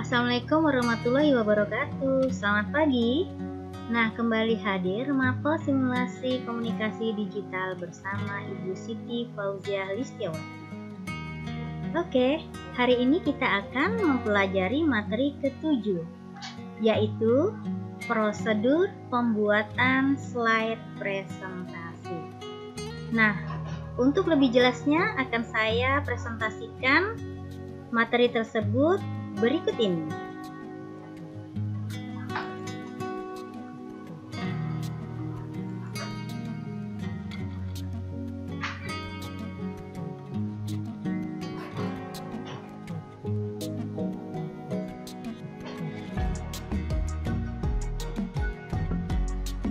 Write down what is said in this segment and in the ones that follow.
Assalamualaikum warahmatullahi wabarakatuh. Selamat pagi. Nah, kembali hadir Mapel Simulasi Komunikasi Digital bersama Ibu Siti Fauziah Listiawati. Oke, hari ini kita akan mempelajari materi ke-7, yaitu prosedur pembuatan slide presentasi. Nah, untuk lebih jelasnya akan saya presentasikan materi tersebut berikut ini.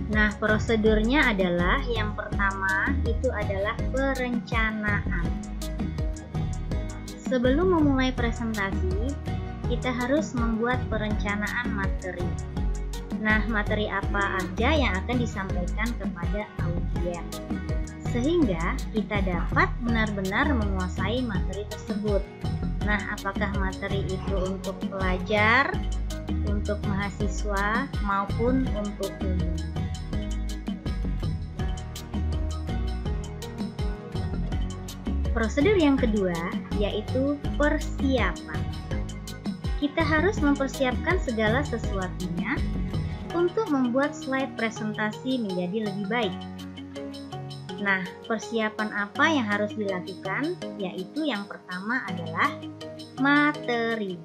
Nah, prosedurnya adalah yang pertama itu adalah perencanaan. Sebelum memulai presentasi, kita harus membuat perencanaan materi. Nah, materi apa aja yang akan disampaikan kepada audiens, sehingga kita dapat benar-benar menguasai materi tersebut. Nah, apakah materi itu untuk pelajar, untuk mahasiswa, maupun untuk umum. Prosedur yang kedua yaitu persiapan. Kita harus mempersiapkan segala sesuatunya untuk membuat slide presentasi menjadi lebih baik. Nah, persiapan apa yang harus dilakukan? Yaitu yang pertama adalah materi.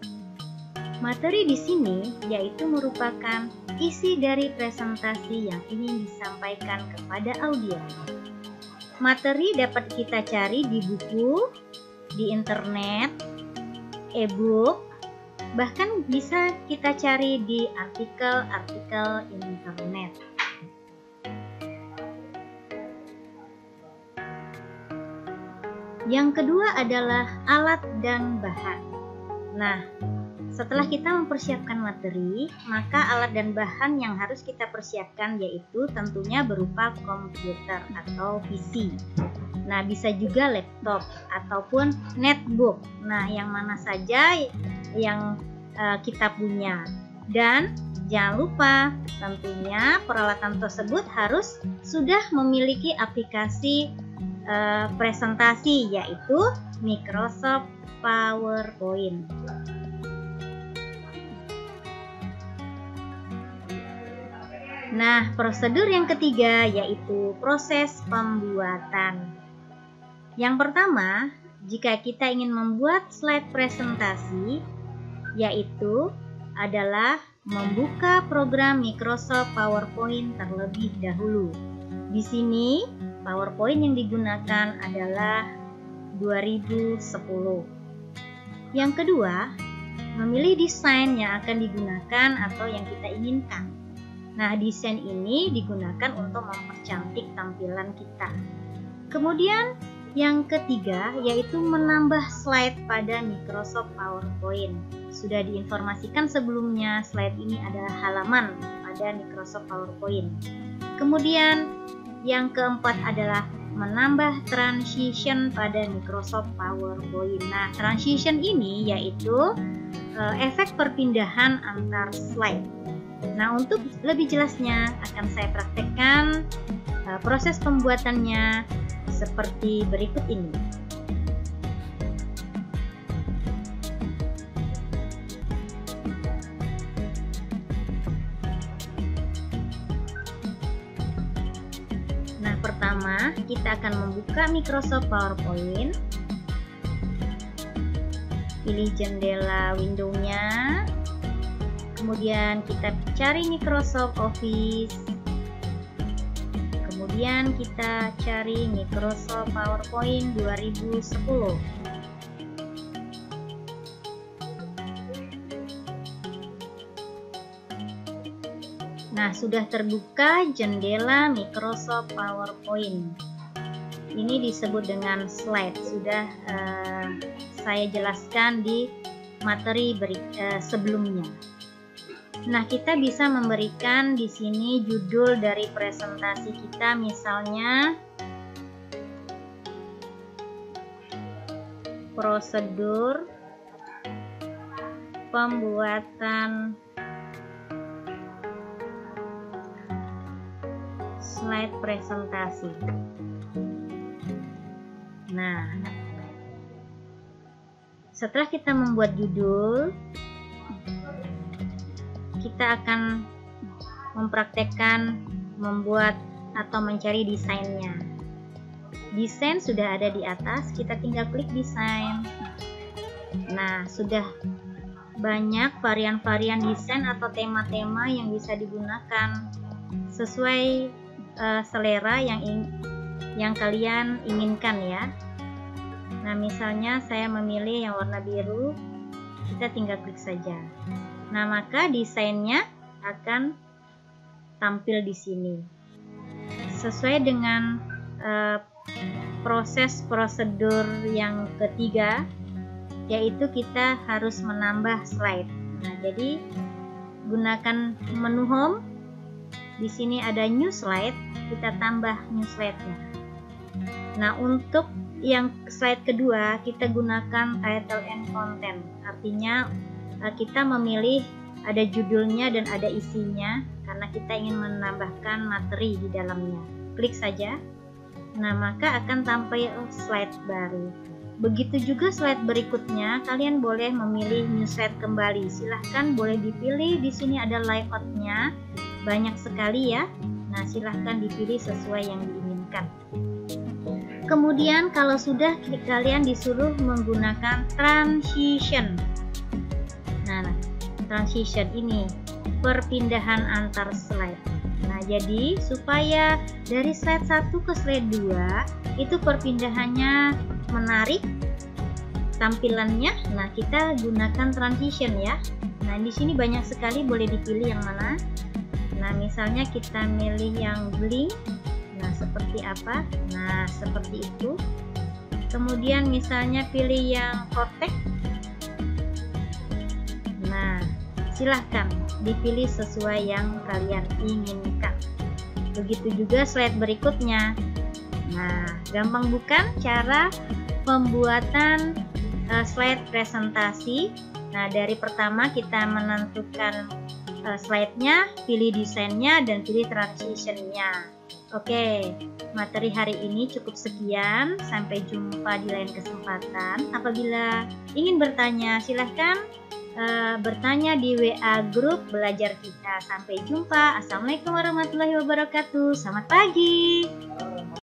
Materi di sini yaitu merupakan isi dari presentasi yang ingin disampaikan kepada audiens. Materi dapat kita cari di buku, di internet, e-book, bahkan bisa kita cari di artikel-artikel internet. Yang kedua adalah alat dan bahan. Nah, setelah kita mempersiapkan materi, maka alat dan bahan yang harus kita persiapkan yaitu tentunya berupa komputer atau PC. Nah, bisa juga laptop ataupun netbook. Nah, yang mana saja yang kita punya. Dan jangan lupa tentunya peralatan tersebut harus sudah memiliki aplikasi presentasi yaitu Microsoft PowerPoint. Nah, prosedur yang ketiga yaitu proses pembuatan. Yang pertama, jika kita ingin membuat slide presentasi, yaitu adalah membuka program Microsoft PowerPoint terlebih dahulu. Di sini, PowerPoint yang digunakan adalah 2010. Yang kedua, memilih desain yang akan digunakan atau yang kita inginkan. Nah, desain ini digunakan untuk mempercantik tampilan kita. Kemudian yang ketiga yaitu menambah slide pada Microsoft PowerPoint. Sudah diinformasikan sebelumnya, slide ini adalah halaman pada Microsoft PowerPoint. Kemudian yang keempat adalah menambah transition pada Microsoft PowerPoint. Nah, transition ini yaitu efek perpindahan antar slide. Nah, untuk lebih jelasnya akan saya praktekkan proses pembuatannya seperti berikut ini. Nah, pertama kita akan membuka Microsoft PowerPoint. Pilih jendela window-nya. Kemudian kita cari Microsoft Office. Kemudian kita cari Microsoft PowerPoint 2010. Nah, sudah terbuka jendela Microsoft PowerPoint. Ini disebut dengan slide. Sudah saya jelaskan di materi sebelumnya. Nah, kita bisa memberikan di sini judul dari presentasi kita, misalnya prosedur pembuatan slide presentasi. Nah, setelah kita membuat judul, kita akan mempraktekkan membuat atau mencari desainnya. Desain sudah ada di atas, kita tinggal klik desain. Nah, sudah banyak varian-varian desain atau tema-tema yang bisa digunakan sesuai selera yang kalian inginkan ya. Nah, misalnya saya memilih yang warna biru, kita tinggal klik saja. Nah, maka desainnya akan tampil di sini. Sesuai dengan proses prosedur yang ketiga, yaitu kita harus menambah slide. Nah, jadi gunakan menu home. Di sini ada new slide, kita tambah new slide-nya. Nah, untuk yang slide kedua kita gunakan title and content. Artinya kita memilih ada judulnya dan ada isinya karena kita ingin menambahkan materi di dalamnya. Klik saja. Nah, maka akan tampil slide baru. Begitu juga slide berikutnya, kalian boleh memilih new slide kembali. Silahkan boleh dipilih, di sini ada layout-nya, banyak sekali ya. Nah, silahkan dipilih sesuai yang diinginkan. Kemudian kalau sudah, kalian disuruh menggunakan transition. Nah, transition ini perpindahan antar slide. Nah, jadi supaya dari slide 1 ke slide 2 itu perpindahannya menarik tampilannya. Nah, kita gunakan transition ya. Nah, di sini banyak sekali, boleh dipilih yang mana. Nah, misalnya kita milih yang blink. Nah, seperti apa? Nah, seperti itu. Kemudian misalnya pilih yang vortex. Nah, silahkan dipilih sesuai yang kalian inginkan. Begitu juga slide berikutnya. Nah, gampang bukan cara pembuatan slide presentasi? Nah, dari pertama kita menentukan slide-nya, pilih desainnya, dan pilih transition-nya. Oke, materi hari ini cukup sekian. Sampai jumpa di lain kesempatan. Apabila ingin bertanya, silahkan bertanya di WA grup belajar kita. Sampai jumpa. Assalamualaikum warahmatullahi wabarakatuh. Selamat pagi.